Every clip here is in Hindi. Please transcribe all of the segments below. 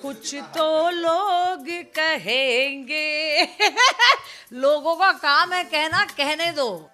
कुछ तो लोग कहेंगे। लोगों का काम है कहना, कहने दो।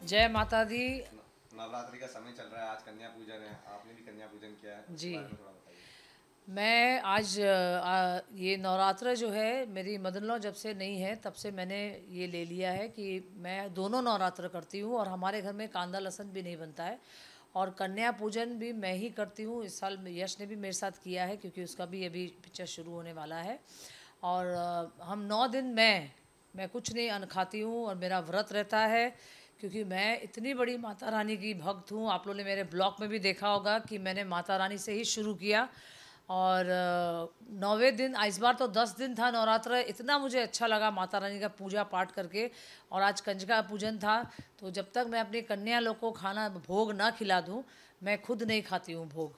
जय माता दी। नवरात्रि का समय चल रहा है, आज कन्या पूजन है, आपने भी कन्या पूजन किया है, जी। उसके बारे में थोड़ा बताइए। मैं आज ये नवरात्र जो है मेरी मदर इन लॉ जब से नहीं है तब से मैंने ये ले लिया है कि मैं दोनों नवरात्र करती हूँ और हमारे घर में कांदा लहसुन भी नहीं बनता है और कन्या पूजन भी मैं ही करती हूँ। इस साल यश ने भी मेरे साथ किया है क्योंकि उसका भी अभी पिक्चर शुरू होने वाला है। और हम 9 दिन मैं कुछ नहीं अन्न खाती हूँ और मेरा व्रत रहता है क्योंकि मैं इतनी बड़ी माता रानी की भक्त हूँ। आप लोगों ने मेरे ब्लॉग में भी देखा होगा कि मैंने माता रानी से ही शुरू किया और 9वें दिन, इस बार तो 10 दिन था नवरात्र। इतना मुझे अच्छा लगा माता रानी का पूजा पाठ करके। और आज कंजका पूजन था तो जब तक मैं अपनी कन्या लोग को खाना भोग ना खिला दूँ मैं खुद नहीं खाती हूँ भोग।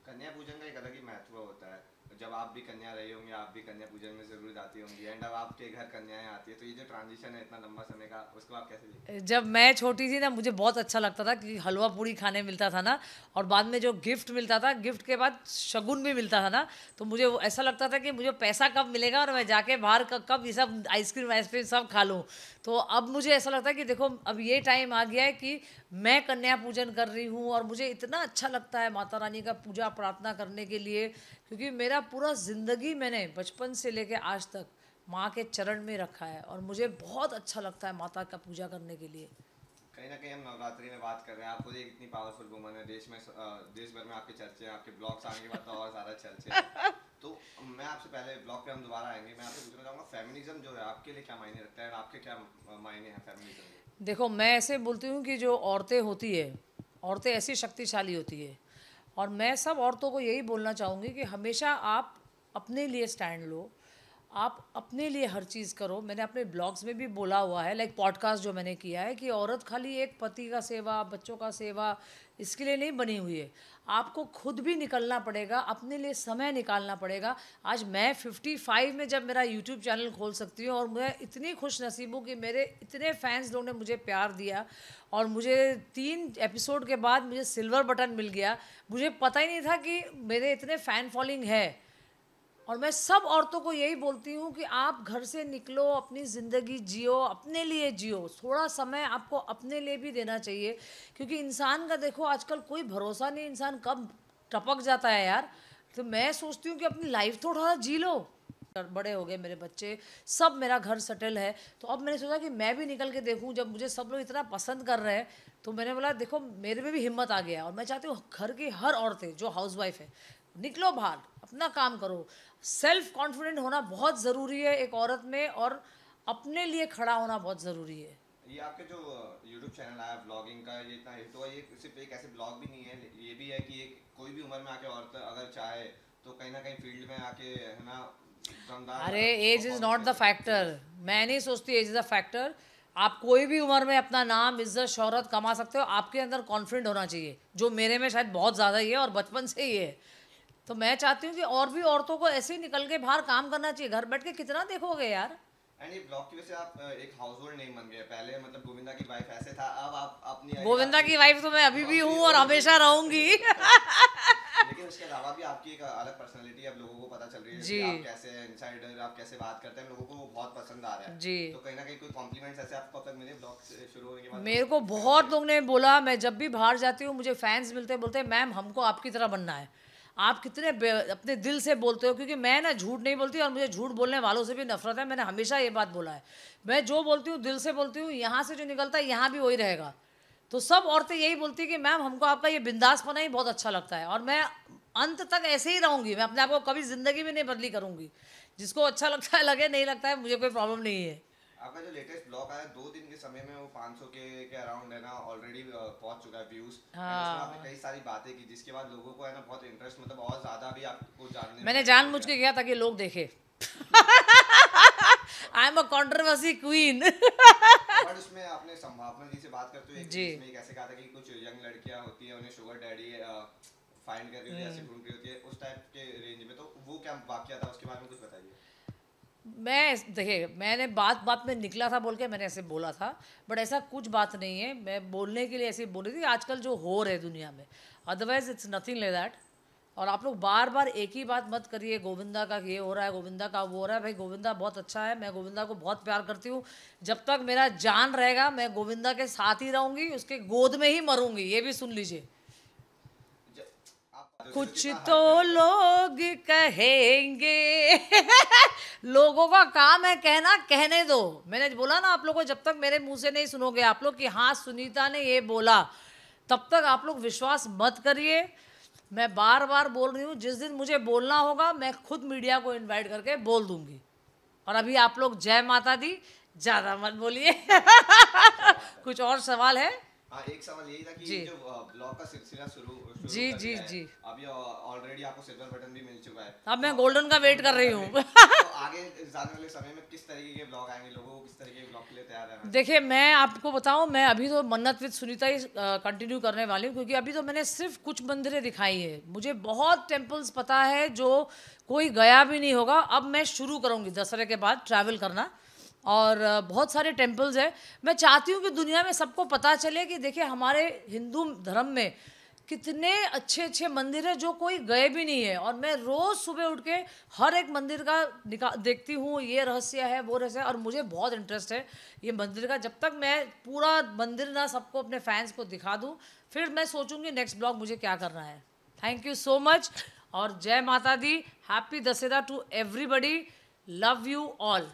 कन्या पूजन का एक अलग ही महत्व होता है। जब आप भी कन्या रही होंगी, आप भी कन्या पूजन में जरूर जाती होंगी एंड अब आपके घर कन्याएं आती है, तो ये जो ट्रांजिशन है इतना लंबा समय का, उसको आप कैसे देखते हैं? जब मैं छोटी थी ना मुझे बहुत अच्छा लगता था कि हलवा पूड़ी खाने मिलता था ना और बाद में जो गिफ्ट मिलता था, गिफ्ट के बाद शगुन भी मिलता था ना, तो मुझे वो ऐसा लगता था कि मुझे पैसा कब मिलेगा और मैं जाके बाहर कब ये सब आइसक्रीम सब खा लूँ। तो अब मुझे ऐसा लगता है कि देखो अब ये टाइम आ गया है कि मैं कन्या पूजन कर रही हूँ और मुझे इतना अच्छा लगता है माता रानी का पूजा प्रार्थना करने के लिए क्योंकि मेरा पूरा ज़िंदगी मैंने बचपन से लेके आज तक माँ के चरण में रखा है और मुझे बहुत अच्छा लगता है माता का पूजा करने के लिए। कहीं ना कहीं हम नवरात्रि में बात कर रहे हैं, आप खुद एक इतनी पावरफुल वुमन है, देश में देश भर में आपके चर्चे हैं, आपके ब्लॉग्स आने के बाद तो और ज़्यादा चर्चे हैं। तो मैं आपसे पहले ब्लॉग पे हम दोबारा आएंगे, मैं आपसे पूछना चाहूँगा फेमिनिज्म जो है आपके लिए क्या मायने रखता है, और आपके क्या मायने हैं फेमिनिज्म के? देखो, मैं ऐसे बोलती हूँ कि जो औरतें होती है, औरतें ऐसी शक्तिशाली होती है, और मैं सब औरतों को यही बोलना चाहूँगी कि हमेशा आप अपने लिए स्टैंड लो, आप अपने लिए हर चीज़ करो। मैंने अपने ब्लॉग्स में भी बोला हुआ है, लाइक पॉडकास्ट जो मैंने किया है, कि औरत खाली एक पति का सेवा, बच्चों का सेवा, इसके लिए नहीं बनी हुई है। आपको खुद भी निकलना पड़ेगा, अपने लिए समय निकालना पड़ेगा। आज मैं 55 में जब मेरा यूट्यूब चैनल खोल सकती हूँ, और मैं इतनी खुश नसीब हूँ कि मेरे इतने फैंस लोगों ने मुझे प्यार दिया, और मुझे 3 एपिसोड के बाद मुझे सिल्वर बटन मिल गया। मुझे पता ही नहीं था कि मेरे इतने फ़ैन फॉलोइंग है। और मैं सब औरतों को यही बोलती हूँ कि आप घर से निकलो, अपनी ज़िंदगी जियो, अपने लिए जियो। थोड़ा समय आपको अपने लिए भी देना चाहिए, क्योंकि इंसान का देखो आजकल कोई भरोसा नहीं, इंसान कब टपक जाता है यार। तो मैं सोचती हूँ कि अपनी लाइफ तो थोड़ा जी लो। बड़े हो गए मेरे बच्चे, सब मेरा घर सेटल है, तो अब मैंने सोचा कि मैं भी निकल के देखूं। जब मुझे सब लोग इतना पसंद कर रहे हैं, तो मैंने बोला देखो मेरे में भी हिम्मत आ गया, और मैं चाहती हूँ घर की हर औरतें जो हाउसवाइफ है, निकलो बाहर, अपना काम करो। सेल्फ कॉन्फिडेंट होना बहुत ज़रूरी है एक औरत में, और अपने लिए खड़ा होना बहुत ज़रूरी है। ये आपके जो यूट्यूब चैनल आया ब्लॉगिंग का, ये इतना हिट हुआ, ये सिर्फ एक ऐसे ब्लॉग भी नहीं है, ये भी है कि एक कोई भी उम्र में आके औरत अगर चाहे तो कहीं ना कहीं फील्ड में आके, है ना, दमदार अरे एज इज़ नॉट performance द कर सकती है। फैक्टर, मैं नहीं सोचती एज इज़ अ फैक्टर। आप कोई भी उम्र में अपना नाम, इज्जत, शोहरत कमा सकते हो। आपके अंदर कॉन्फिडेंट होना चाहिए, जो मेरे में शायद बहुत ज़्यादा ही है और बचपन से ही है। तो मैं चाहती हूँ कि और भी औरतों को ऐसे ही निकल के बाहर काम करना चाहिए। घर बैठ के कितना देखोगे यार। एंड ये ब्लॉग की वजह से आप एक हाउस होल्ड नेम बन गए। पहले मतलब गोविंदा की वाइफ ऐसे था, अब आप अपनी गोविंदा आपकी की वाइफ तो मैं अभी भी हूँ और हमेशा रहूंगी। लेकिन उसके अलावा भी आपकी एक अलग पर्सनालिटी अब लोगों को पता चल रही है जी कि आप कैसे इनसाइडर, आप कैसे बात करते हैं, लोगों को वो बहुत पसंद आ रहा है। जी। तो कहीं ना कहीं कोई कॉम्प्लीमेंट्स ऐसे आपको अब तक मिले ब्लॉग शुरू होने के बाद? मेरे को बहुत लोग ने बोला, मैं जब भी बाहर जाती हूँ मुझे फैंस मिलते, बोलते हैं मैम हमको आपकी तरह बनना है। आप कितने अपने दिल से बोलते हो, क्योंकि मैं ना झूठ नहीं बोलती, और मुझे झूठ बोलने वालों से भी नफरत है। मैंने हमेशा ये बात बोला है, मैं जो बोलती हूँ दिल से बोलती हूँ, यहाँ से जो निकलता है यहाँ भी वही रहेगा। तो सब औरतें यही बोलती है कि मैम हमको आपका ये बिंदासपना ही बहुत अच्छा लगता है, और मैं अंत तक ऐसे ही रहूँगी। मैं अपने आप को कभी ज़िंदगी में नहीं बदली करूँगी। जिसको अच्छा लगता है लगे, नहीं लगता है, मुझे कोई प्रॉब्लम नहीं है। आपका जो लेटेस्ट ब्लॉग आया 2 दिन के समय में वो 500 के अराउंड, है ना, ऑलरेडी पहुंच चुका है व्यूज। उसमें आपने हाँ, कई सारी बातें की जिसके बाद लोगों को, है ना, बहुत इंटरेस्ट, मतलब और ज्यादा भी आपको जानने में मैंने हो जानबूझ गया। के किया ताकि लोग देखे। I am a controversy queen. But उसमें आपने संभावना जी से बात करते हुए जी। इसमें एक ऐसे कहा था कि कुछ यंग लड़कियां होती है, उन्हें शुगर डैडी फाइंड करके उन्हें ऐसे ढूंढ रही होती है उस टाइप के रेंज में, तो वो क्या वाकया था, उसके बारे में कुछ बताइए। मैं देखिए, मैंने बात बात में निकला था बोल के मैंने ऐसे बोला था, बट ऐसा कुछ बात नहीं है। मैं बोलने के लिए ऐसे बोल रही थी आजकल जो हो रहा है दुनिया में, otherwise it's nothing like that. और आप लोग बार बार एक ही बात मत करिए, गोविंदा का ये हो रहा है, गोविंदा का वो हो रहा है। भाई गोविंदा बहुत अच्छा है, मैं गोविंदा को बहुत प्यार करती हूँ। जब तक मेरा जान रहेगा मैं गोविंदा के साथ ही रहूँगी, उसके गोद में ही मरूंगी, ये भी सुन लीजिए। आप जो कुछ जितना तो हाइप करते हैं, लोग कहेंगे। लोगों का काम है कहना, कहने दो। मैंने बोला ना आप लोगों को, जब तक मेरे मुंह से नहीं सुनोगे आप लोग कि हाँ सुनीता ने ये बोला, तब तक आप लोग विश्वास मत करिए। मैं बार बार बोल रही हूँ, जिस दिन मुझे बोलना होगा मैं खुद मीडिया को इनवाइट करके बोल दूंगी। और अभी आप लोग जय माता दी, ज़्यादा मत बोलिए। क्या बात है। कुछ और सवाल है? हाँ, एक सवाल यही था कि जी ये जो ब्लॉग का सिलसिला शुरू शुरू जी कर जी दिया है, जी। अभी ऑलरेडी आपको सिल्वर बटन भी मिल चुका है, अब मैं तो गोल्डन का वेट कर रही गोल्डन हूँ। का वेट, तो आगे जाने वाले समय में किस तरीके के ब्लॉग आएंगे, लोगों को किस तरीके के ब्लॉग के लिए तैयार रहना चाहिए? देखिए, मैं आपको बताऊं, मैं अभी तो मन्नत विद सुनीता ही कंटिन्यू करने वाली हूँ, क्योंकि अभी तो मैंने सिर्फ कुछ मंदिरें दिखाई है। मुझे बहुत टेम्पल्स पता है जो कोई गया भी नहीं होगा। अब मैं शुरू करूँगी दशहरे के बाद ट्रैवल करना, और बहुत सारे टेम्पल्स हैं। मैं चाहती हूँ कि दुनिया में सबको पता चले कि देखिए हमारे हिंदू धर्म में कितने अच्छे अच्छे मंदिर है जो कोई गए भी नहीं है। और मैं रोज़ सुबह उठ के हर एक मंदिर का देखती हूँ, ये रहस्य है वो रहस्य है, और मुझे बहुत इंटरेस्ट है ये मंदिर का। जब तक मैं पूरा मंदिर ना सबको, अपने फैंस को दिखा दूँ, फिर मैं सोचूंगी नेक्स्ट ब्लॉग मुझे क्या करना है। थैंक यू सो मच, और जय माता दी। Happy Dussehra to everybody, love you all.